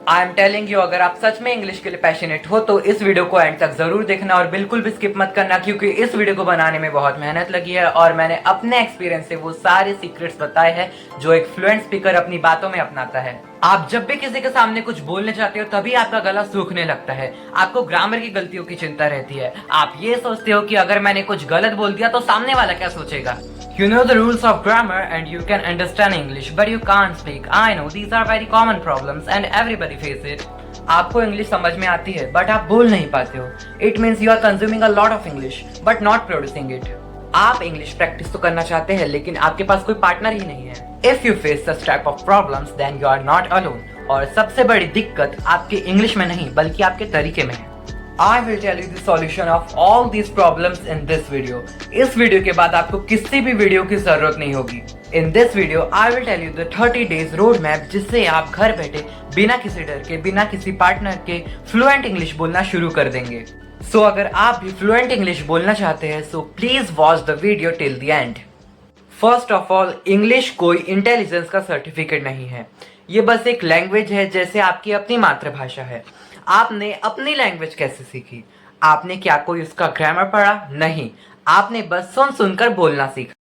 I am telling you, अगर आप सच में इंग्लिश के लिए पैशनेट हो तो इस वीडियो को एंड तक जरूर देखना और बिल्कुल भी स्किप मत करना, क्योंकि इस वीडियो को बनाने में बहुत मेहनत लगी है और मैंने अपने एक्सपीरियंस से वो सारे सीक्रेट्स बताए हैं जो एक फ्लुएंट स्पीकर अपनी बातों में अपनाता है। आप जब भी किसी के सामने कुछ बोलने जाते हो तभी आपका गला सूखने लगता है, आपको ग्रामर की गलतियों की चिंता रहती है, आप ये सोचते हो कि अगर मैंने कुछ गलत बोल दिया तो सामने वाला क्या सोचेगा। You know the rules of grammar and you can understand English, but you can't speak. I know these are very common problems and everybody face it. आपको इंग्लिश समझ में आती है बट आप बोल नहीं पाते हो। It means you are consuming a lot of English but not producing it. आप इंग्लिश प्रैक्टिस तो करना चाहते हैं लेकिन आपके पास कोई पार्टनर ही नहीं है। If you face such type of problems, then you are not alone. और सबसे बड़ी दिक्कत आपके इंग्लिश में नहीं बल्कि आपके तरीके में है। I will tell you the solution of all these problems in this video. इस वीडियो के बाद आपको किसी भी वीडियो की जरूरत नहीं होगी। In this video, I will tell you the 30 days road map जिससे आप घर बैठे बिना किसी डर के, बिना किसी पार्टनर के फ्लुएंट इंग्लिश बोलना शुरू कर देंगे। So अगर आप भी फ्लुएंट इंग्लिश बोलना चाहते हैं so please watch the video till the end. First of all, English कोई इंटेलिजेंस का सर्टिफिकेट नहीं है। ये बस एक लैंग्वेज है जैसे आपकी अपनी मातृभाषा है। आपने अपनी लैंग्वेज कैसे सीखी? आपने क्या कोई उसका ग्रामर पढ़ा? नहीं, आपने बस सुन सुनकर बोलना सीखा।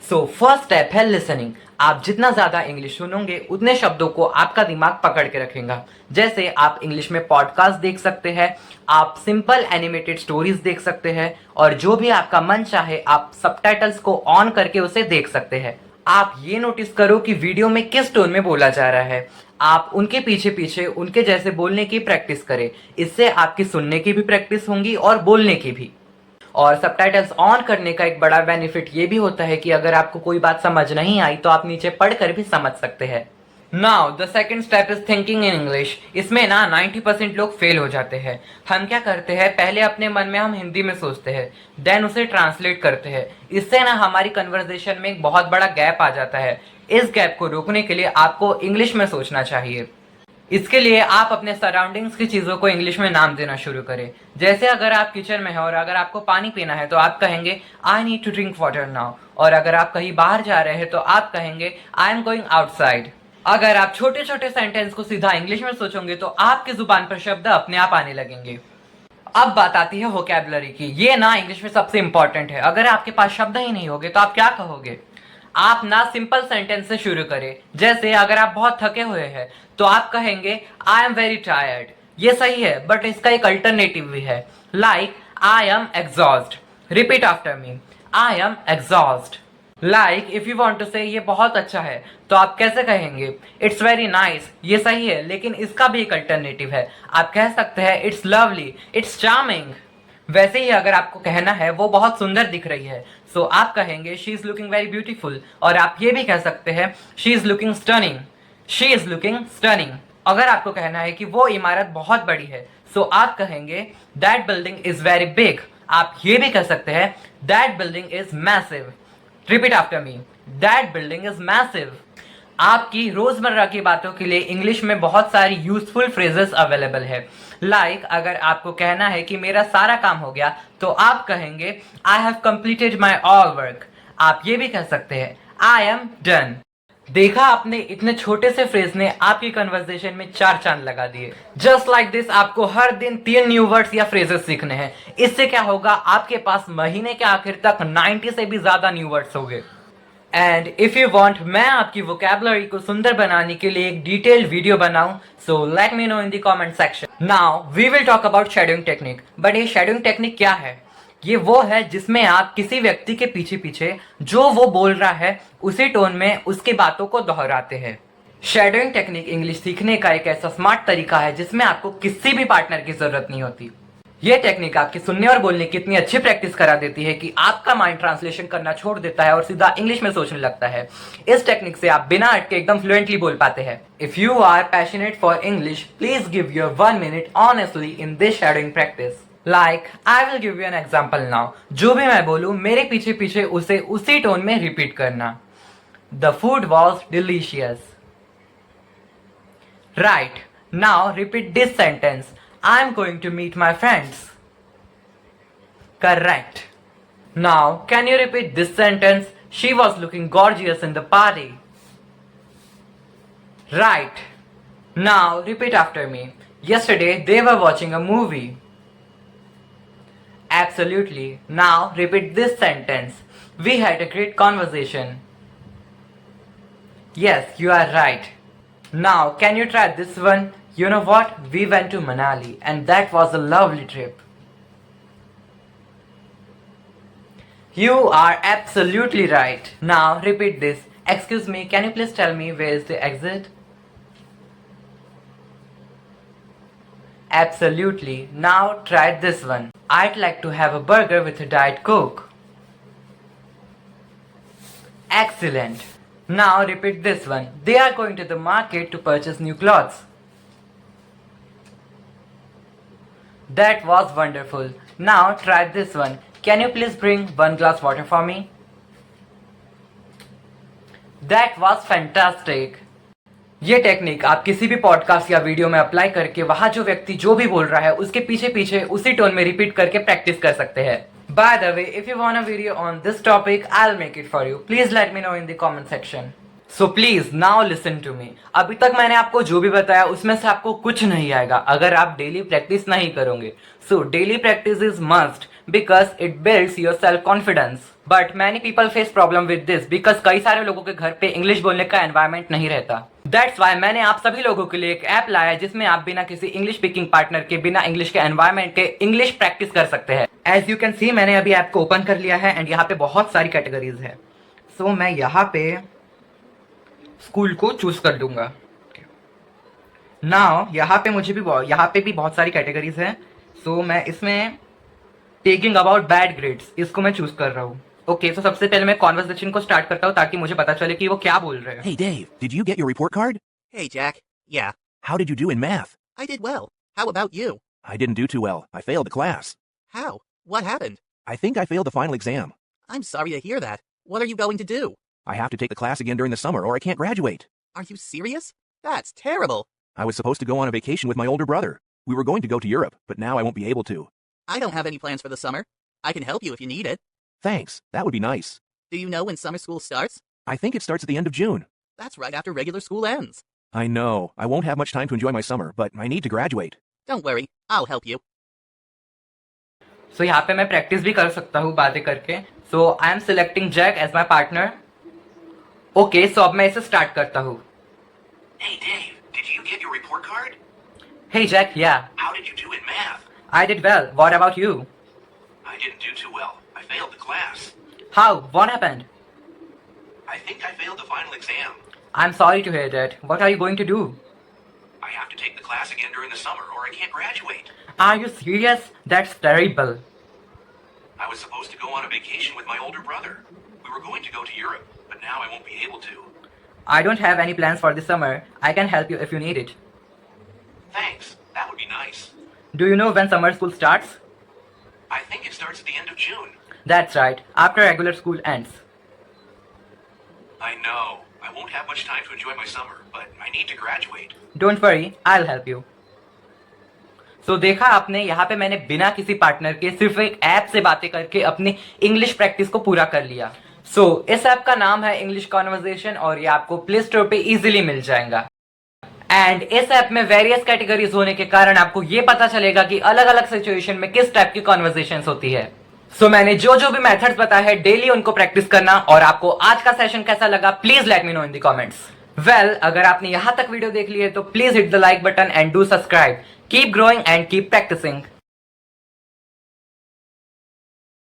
सो फर्स्ट स्टेप है लिसनिंग। आप जितना ज्यादा इंग्लिश सुनोगे उतने शब्दों को आपका दिमाग पकड़ के रखेगा। जैसे आप इंग्लिश में पॉडकास्ट देख सकते हैं, आप सिंपल एनिमेटेड स्टोरीज देख सकते हैं और जो भी आपका मन चाहे आप सबटाइटल्स को ऑन करके उसे देख सकते हैं। आप ये नोटिस करो कि वीडियो में किस टोन में बोला जा रहा है। आप उनके पीछे पीछे उनके जैसे बोलने की प्रैक्टिस करें। इससे आपकी सुनने की भी प्रैक्टिस होगी और बोलने की भी। और सबटाइटल्स ऑन करने का एक बड़ा बेनिफिट ये भी होता है कि अगर आपको कोई बात समझ नहीं आई तो आप नीचे पढ़कर भी समझ सकते हैं। Now the second step is thinking in English. इसमें ना 90% लोग फेल हो जाते हैं। हम क्या करते हैं, पहले अपने मन में हम हिंदी में सोचते हैं, देन उसे ट्रांसलेट करते हैं। इससे ना हमारी कन्वर्सेशन में एक बहुत बड़ा गैप आ जाता है। इस गैप को रोकने के लिए आपको इंग्लिश में सोचना चाहिए। इसके लिए आप अपने सराउंडिंग्स की चीज़ों को इंग्लिश में नाम देना शुरू करें। जैसे अगर आप किचन में हैं और अगर आपको पानी पीना है तो आप कहेंगे I need to drink water now. और अगर आप कहीं बाहर जा रहे हैं तो आप कहेंगे आई एम गोइंग आउटसाइड। अगर आप छोटे छोटे सेंटेंस को सीधा इंग्लिश में सोचोगे तो आपकी जुबान पर शब्द अपने आप आने लगेंगे। अब बात आती है वोकैबुलरी की। ये ना इंग्लिश में सबसे इंपॉर्टेंट है। अगर आपके पास शब्द ही नहीं होंगे तो आप क्या कहोगे? आप ना सिंपल सेंटेंस से शुरू करें। जैसे अगर आप बहुत थके हुए हैं तो आप कहेंगे आई एम वेरी टायर्ड। ये सही है बट इसका एक अल्टरनेटिव भी है, like I am exhaust. Repeat after me, I am exhaust. Like if you want to say ये बहुत अच्छा है तो आप कैसे कहेंगे? It's very nice. ये सही है लेकिन इसका भी एक अल्टरनेटिव है, आप कह सकते हैं इट्स लवली, इट्स चार्मिंग। वैसे ही अगर आपको कहना है वो बहुत सुंदर दिख रही है सो आप कहेंगे she is looking very beautiful. और आप ये भी कह सकते हैं she is looking stunning, she is looking stunning. अगर आपको कहना है कि वो इमारत बहुत बड़ी है सो आप कहेंगे that building is very big. आप ये भी कह सकते हैं that building is massive. Repeat after me, that building is massive. आपकी रोजमर्रा की बातों के लिए इंग्लिश में बहुत सारी यूजफुल फ्रेजेस अवेलेबल है। लाइक अगर आपको कहना है कि मेरा सारा काम हो गया तो आप कहेंगे I have completed my all work. आप ये भी कह सकते हैं आई एम डन। देखा आपने, इतने छोटे से फ्रेज ने आपकी कन्वर्सेशन में 4 चांद लगा दिए। जस्ट लाइक दिस आपको हर दिन 3 न्यू वर्ड्स या फ्रेजेस सीखने हैं। इससे क्या होगा, आपके पास महीने के आखिर तक 90 से भी ज्यादा न्यू वर्ड्स होंगे। एंड इफ यू वांट मैं आपकी वोकैबुलरी को सुंदर बनाने के लिए एक डिटेल्ड वीडियो बनाऊं so let me know in the comment section. Now we will talk about shadowing technique. But ये शेडोइंग टेक्निक क्या है? ये वो है जिसमें आप किसी व्यक्ति के पीछे पीछे जो वो बोल रहा है उसी टोन में उसकी बातों को दोहराते हैं। शेडोइंग टेक्निक इंग्लिश सीखने का एक ऐसा स्मार्ट तरीका है जिसमें आपको किसी भी पार्टनर की जरूरत नहीं होती। ये टेक्निक आपकी सुनने और बोलने की इतनी अच्छी प्रैक्टिस करा देती है कि आपका माइंड ट्रांसलेशन करना छोड़ देता है और सीधा इंग्लिश में सोचने लगता है। इस टेक्निक से आप बिना अटके एकदम फ्लुएंटली बोल पाते हैं। If you are passionate for English, please give your 1 minute honestly in this shadowing practice. Like I will give you an example now. जो भी मैं बोलूं मेरे पीछे पीछे उसे उसी टोन में रिपीट करना। The food was delicious. Right, now repeat this sentence, I am going to meet my friends. Correct. Now, can you repeat this sentence? She was looking gorgeous in the party. Right. Now repeat after me. Yesterday they were watching a movie. Absolutely. Now repeat this sentence. We had a great conversation. Yes, you are right. Now can you try this one? You know what? We went to Manali and that was a lovely trip. You are absolutely right. Now repeat this. Excuse me, can you please tell me where is the exit? Absolutely. Now try this one. I'd like to have a burger with a Diet Coke. Excellent. Now repeat this one. They are going to the market to purchase new clothes. That was wonderful. Now try this one. Can you please bring one glass water for me? That was fantastic. ये technique आप किसी भी podcast या video में apply करके वहां जो व्यक्ति जो भी बोल रहा है उसके पीछे पीछे उसी टोन में रिपीट करके प्रैक्टिस कर सकते हैं. By the way, if you want a video on this topic, I'll make it for you. Please let me know in the comment section. So please now listen to me. अभी तक मैंने आपको जो भी बताया उसमें से आपको कुछ नहीं आएगा अगर आप डेली प्रैक्टिस नहीं करोगे. So daily practice is must because it builds your self confidence. But many people face problem with this because कई सारे लोगों के घर पे इंग्लिश बोलने का एनवायरमेंट नहीं रहता. That's why मैंने आप सभी लोगों के लिए एक ऐप लाया है जिसमें आप बिना किसी इंग्लिश स्पीकिंग पार्टनर के बिना इंग्लिश के एनवायरमेंट के इंग्लिश प्रैक्टिस कर सकते हैं. एज यू कैन सी मैंने अभी ऐप को ओपन कर लिया है एंड यहाँ पे बहुत सारी कैटेगरीज है. सो मैं यहाँ पे स्कूल को चूज कर दूंगा. नाउ यहाँ पे भी बहुत सारी कैटेगरीज है. सो मैं इसमें टेकिंग अबाउट बैड ग्रेड्स इसको मैं चूज कर रहा हूँ. ओके, तो सबसे पहले मैं कॉन्वर्सेशन को स्टार्ट करता हूँ ताकि मुझे पता चले कि वो क्या बोल रहे हैं. Hey Dave, did you get your report card? Hey, Jack. Yeah, How did you do in math? I did well. How about you? I didn't do too well. I failed the class. How? What happened? I think I failed the final exam. I'm sorry to hear that. What are you going to do? I have to take the class again during the summer or I can't graduate. Are you serious? That's terrible. I was supposed to go on a vacation with my older brother. We were going to go to Europe, but now I won't be able to. I don't have any plans for the summer. I can help you if you need it. Thanks. That would be nice. Do you know when summer school starts? I think it starts at the end of June. That's right after regular school ends. I know. I won't have much time to enjoy my summer, but I need to graduate. Don't worry. I'll help you. सो यहाँ पे मैं practice भी कर सकता हूँ बातें करके. So I am selecting Jack as my partner. Okay, so अब मैं इसे स्टार्ट करता हूँ. Hey Dave, did you get your report card? Hey Jack, yeah, How did you do in math? I did well. What about you? I didn't do too well. I failed the class. How? What happened? I think I failed the final exam. I'm sorry to hear that. What are you going to do? I have to take the class again during the summer or I can't graduate. Are you serious? That's terrible. I was supposed to go on a vacation with my older brother. We were going to go to Europe, but now I won't be able to. I don't have any plans for this summer. I can help you if you need it. Thanks. That would be nice. Do you know when summer school starts? I think it starts at the end of June. That's right, after regular school ends. I know. I won't have much time to enjoy my summer, but I need to graduate. Don't worry, I'll help you. So देखा आपने, यहाँ पे मैंने बिना किसी partner के सिर्फ एक ऐप से बातें करके अपनी इंग्लिश प्रैक्टिस को पूरा कर लिया. सो इस ऐप का नाम है इंग्लिश कॉन्वर्सेशन और ये आपको प्ले स्टोर पे इजीली मिल जाएगा. एंड इस ऐप में वेरियस कैटेगरीज होने के कारण आपको ये पता चलेगा कि अलग अलग सिचुएशन में किस टाइप की कॉन्वर्सेशंस होती है. सो मैंने जो जो भी मेथड्स बताए हैं डेली उनको प्रैक्टिस करना. और आपको आज का सेशन कैसा लगा please let me know in the comments. Well, अगर आपने यहां तक वीडियो देख ली है तो please hit the like button and do subscribe. Keep growing and keep practising.